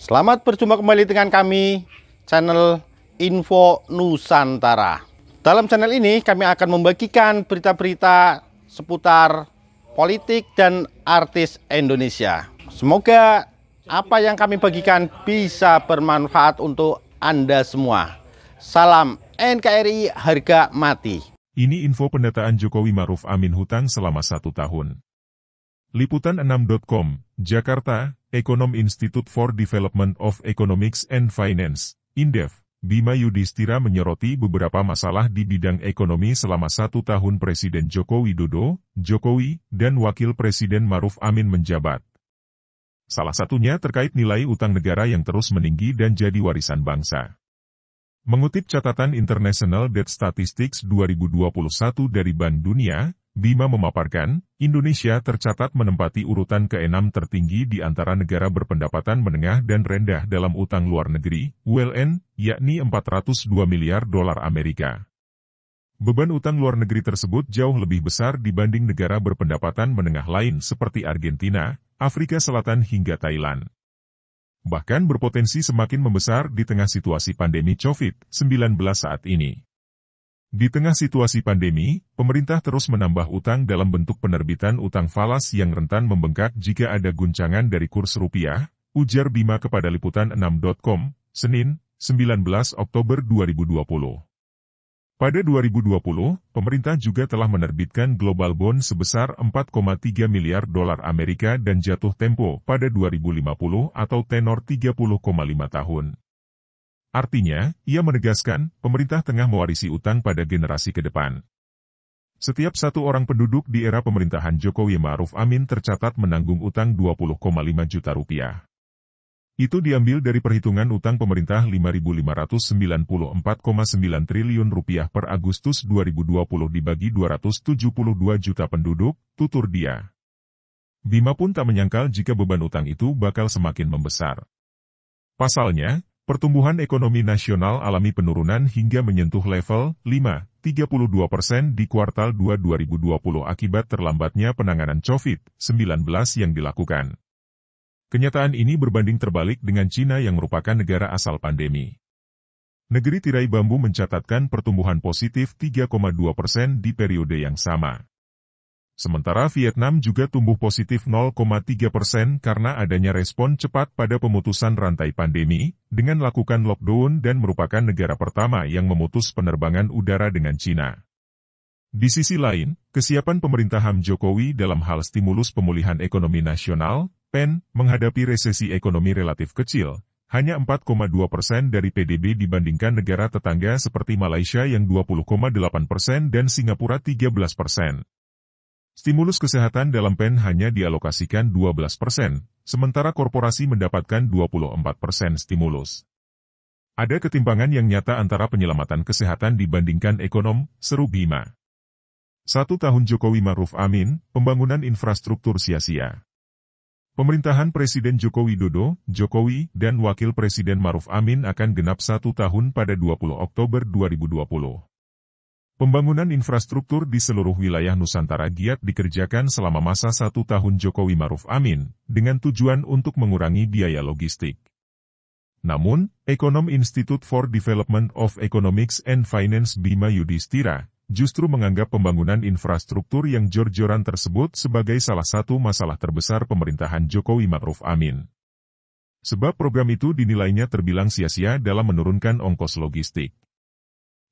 Selamat berjumpa kembali dengan kami, channel Info Nusantara. Dalam channel ini kami akan membagikan berita-berita seputar politik dan artis Indonesia. Semoga apa yang kami bagikan bisa bermanfaat untuk Anda semua. Salam NKRI harga mati. Ini info pendataan Jokowi Ma'ruf Amin hutang selama 1 tahun. Liputan6.com, Jakarta, Ekonom Institute for Development of Economics and Finance, INDEF, Bima Yudhistira menyoroti beberapa masalah di bidang ekonomi selama 1 tahun Presiden Joko Widodo, Jokowi, dan Wakil Presiden Ma'ruf Amin menjabat. Salah satunya terkait nilai utang negara yang terus meninggi dan jadi warisan bangsa. Mengutip catatan International Debt Statistics 2021 dari Bank Dunia, Bima memaparkan, Indonesia tercatat menempati urutan ke-6 tertinggi di antara negara berpendapatan menengah dan rendah dalam utang luar negeri, ULN, yakni 402 miliar dolar Amerika. Beban utang luar negeri tersebut jauh lebih besar dibanding negara berpendapatan menengah lain seperti Argentina, Afrika Selatan hingga Thailand. Bahkan berpotensi semakin membesar di tengah situasi pandemi COVID-19 saat ini. Di tengah situasi pandemi, pemerintah terus menambah utang dalam bentuk penerbitan utang falas yang rentan membengkak jika ada guncangan dari kurs rupiah, ujar Bima kepada Liputan6.com, Senin, 19 Oktober 2020. Pada 2020, pemerintah juga telah menerbitkan global bond sebesar 4,3 miliar dolar Amerika dan jatuh tempo pada 2050 atau tenor 30,5 tahun. Artinya, ia menegaskan, pemerintah tengah mewarisi utang pada generasi ke depan. Setiap satu orang penduduk di era pemerintahan Jokowi Ma'ruf Amin tercatat menanggung utang 20,5 juta rupiah. Itu diambil dari perhitungan utang pemerintah 5.594,9 triliun rupiah per Agustus 2020 dibagi 272 juta penduduk, tutur dia. Bima pun tak menyangkal jika beban utang itu bakal semakin membesar. Pasalnya, pertumbuhan ekonomi nasional alami penurunan hingga menyentuh level 5,32% di kuartal 2 2020 akibat terlambatnya penanganan COVID-19 yang dilakukan. Kenyataan ini berbanding terbalik dengan Cina yang merupakan negara asal pandemi. Negeri tirai bambu mencatatkan pertumbuhan positif 3,2% di periode yang sama. Sementara Vietnam juga tumbuh positif 0,3% karena adanya respon cepat pada pemutusan rantai pandemi, dengan lakukan lockdown dan merupakan negara pertama yang memutus penerbangan udara dengan Cina. Di sisi lain, kesiapan pemerintahan Jokowi dalam hal stimulus pemulihan ekonomi nasional, PEN, menghadapi resesi ekonomi relatif kecil, hanya 4,2% dari PDB dibandingkan negara tetangga seperti Malaysia yang 20,8% dan Singapura 13%. Stimulus kesehatan dalam PEN hanya dialokasikan 12%, sementara korporasi mendapatkan 24% stimulus. Ada ketimpangan yang nyata antara penyelamatan kesehatan dibandingkan ekonom, seru Bima. 1 tahun Jokowi Ma'ruf Amin, pembangunan infrastruktur sia-sia. Pemerintahan Presiden Joko Widodo, Jokowi, dan Wakil Presiden Ma'ruf Amin akan genap 1 tahun pada 20 Oktober 2020. Pembangunan infrastruktur di seluruh wilayah Nusantara giat dikerjakan selama masa 1 tahun Jokowi Ma'ruf Amin, dengan tujuan untuk mengurangi biaya logistik. Namun, Ekonom Institute for Development of Economics and Finance Bima Yudhistira, justru menganggap pembangunan infrastruktur yang jor-joran tersebut sebagai salah satu masalah terbesar pemerintahan Jokowi Ma'ruf Amin. Sebab program itu dinilainya terbilang sia-sia dalam menurunkan ongkos logistik.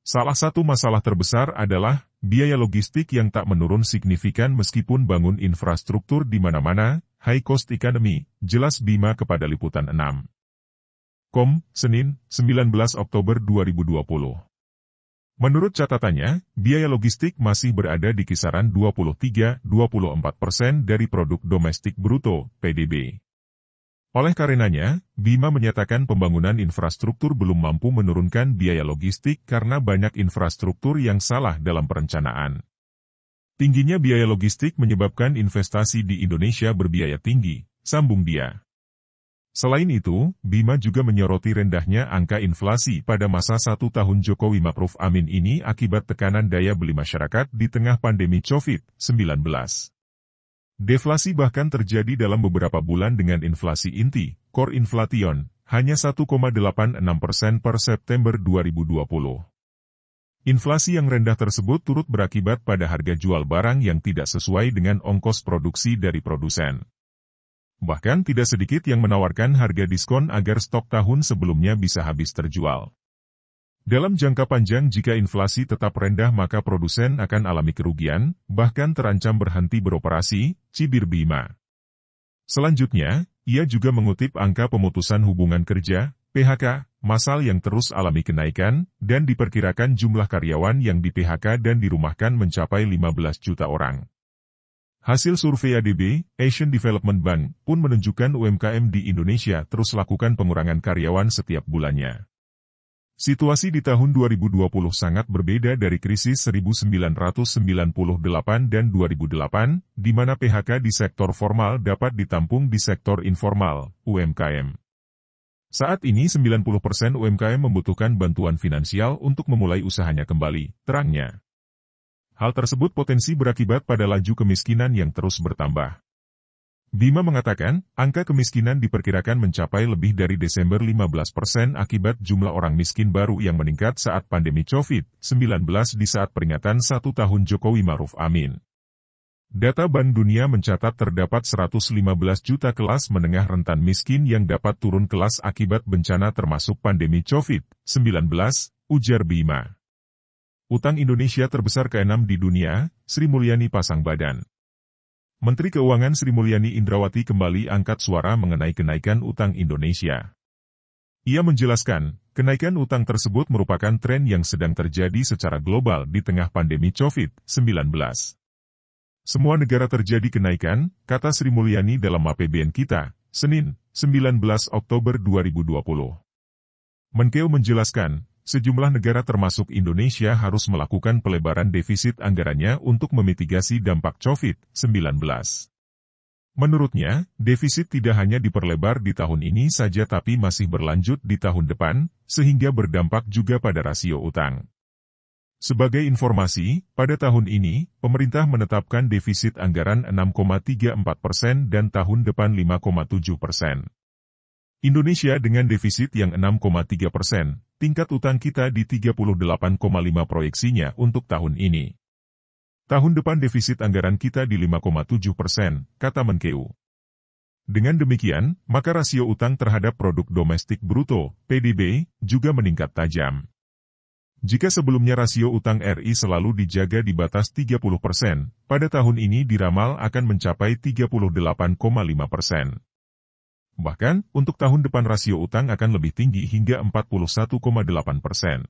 Salah satu masalah terbesar adalah biaya logistik yang tak menurun signifikan meskipun bangun infrastruktur di mana-mana, high cost economy, jelas Bima kepada Liputan6.com, Senin, 19 Oktober 2020. Menurut catatannya, biaya logistik masih berada di kisaran 23-24% dari produk domestik bruto, PDB. Oleh karenanya, Bima menyatakan pembangunan infrastruktur belum mampu menurunkan biaya logistik karena banyak infrastruktur yang salah dalam perencanaan. Tingginya biaya logistik menyebabkan investasi di Indonesia berbiaya tinggi, sambung dia. Selain itu, Bima juga menyoroti rendahnya angka inflasi pada masa 1 tahun Jokowi Ma'ruf Amin ini akibat tekanan daya beli masyarakat di tengah pandemi COVID-19. Deflasi bahkan terjadi dalam beberapa bulan dengan inflasi inti, core inflation, hanya 1,86% per September 2020. Inflasi yang rendah tersebut turut berakibat pada harga jual barang yang tidak sesuai dengan ongkos produksi dari produsen. Bahkan tidak sedikit yang menawarkan harga diskon agar stok tahun sebelumnya bisa habis terjual. Dalam jangka panjang jika inflasi tetap rendah maka produsen akan alami kerugian, bahkan terancam berhenti beroperasi, cibir Bima. Selanjutnya, ia juga mengutip angka pemutusan hubungan kerja, PHK, massal yang terus alami kenaikan, dan diperkirakan jumlah karyawan yang di-PHK dan dirumahkan mencapai 15 juta orang. Hasil survei ADB, Asian Development Bank, pun menunjukkan UMKM di Indonesia terus lakukan pengurangan karyawan setiap bulannya. Situasi di tahun 2020 sangat berbeda dari krisis 1998 dan 2008, di mana PHK di sektor formal dapat ditampung di sektor informal, UMKM. Saat ini 90% UMKM membutuhkan bantuan finansial untuk memulai usahanya kembali, terangnya. Hal tersebut potensi berakibat pada laju kemiskinan yang terus bertambah. Bima mengatakan, angka kemiskinan diperkirakan mencapai lebih dari Desember 15% akibat jumlah orang miskin baru yang meningkat saat pandemi COVID-19 di saat peringatan 1 tahun Jokowi Ma'ruf Amin. Data Bank Dunia mencatat terdapat 115 juta kelas menengah rentan miskin yang dapat turun kelas akibat bencana termasuk pandemi COVID-19, ujar Bima. Utang Indonesia terbesar ke-6 di dunia, Sri Mulyani pasang badan. Menteri Keuangan Sri Mulyani Indrawati kembali angkat suara mengenai kenaikan utang Indonesia. Ia menjelaskan, kenaikan utang tersebut merupakan tren yang sedang terjadi secara global di tengah pandemi COVID-19. Semua negara terjadi kenaikan, kata Sri Mulyani dalam APBN kita, Senin, 19 Oktober 2020. Menkeu menjelaskan, sejumlah negara termasuk Indonesia harus melakukan pelebaran defisit anggarannya untuk memitigasi dampak COVID-19. Menurutnya, defisit tidak hanya diperlebar di tahun ini saja tapi masih berlanjut di tahun depan, sehingga berdampak juga pada rasio utang. Sebagai informasi, pada tahun ini, pemerintah menetapkan defisit anggaran 6,34% dan tahun depan 5,7%. Indonesia dengan defisit yang 6,3%, tingkat utang kita di 38,5 proyeksinya untuk tahun ini. Tahun depan defisit anggaran kita di 5,7%, kata Menkeu. Dengan demikian, maka rasio utang terhadap produk domestik bruto, PDB, juga meningkat tajam. Jika sebelumnya rasio utang RI selalu dijaga di batas 30%, pada tahun ini diramal akan mencapai 38,5%. Bahkan, untuk tahun depan rasio utang akan lebih tinggi hingga 41,8%.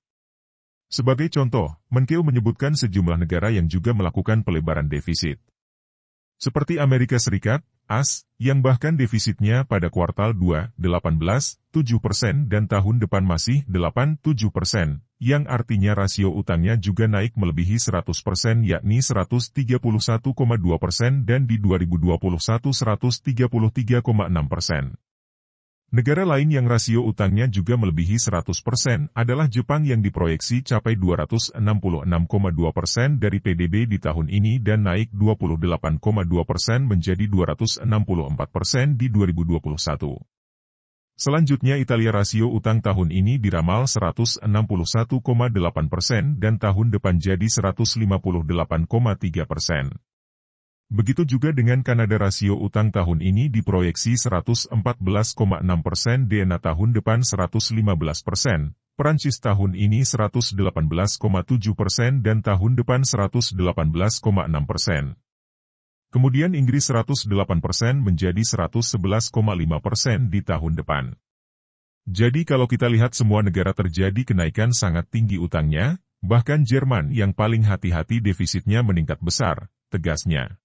Sebagai contoh, Menkeu menyebutkan sejumlah negara yang juga melakukan pelebaran defisit. Seperti Amerika Serikat, AS, yang bahkan defisitnya pada kuartal 2, 18,7% dan tahun depan masih 8,7%, yang artinya rasio utangnya juga naik melebihi 100% yakni 131,2% dan di 2021 133,6%. Negara lain yang rasio utangnya juga melebihi 100% adalah Jepang yang diproyeksi capai 266,2% dari PDB di tahun ini dan naik 28,2% menjadi 264% di 2021. Selanjutnya Italia rasio utang tahun ini diramal 161,8% dan tahun depan jadi 158,3%. Begitu juga dengan Kanada rasio utang tahun ini diproyeksi 114,6% dan tahun depan 115%, Perancis tahun ini 118,7% dan tahun depan 118,6%. Kemudian Inggris 108% menjadi 111,5% di tahun depan. Jadi kalau kita lihat semua negara terjadi kenaikan sangat tinggi utangnya, bahkan Jerman yang paling hati-hati defisitnya meningkat besar, tegasnya.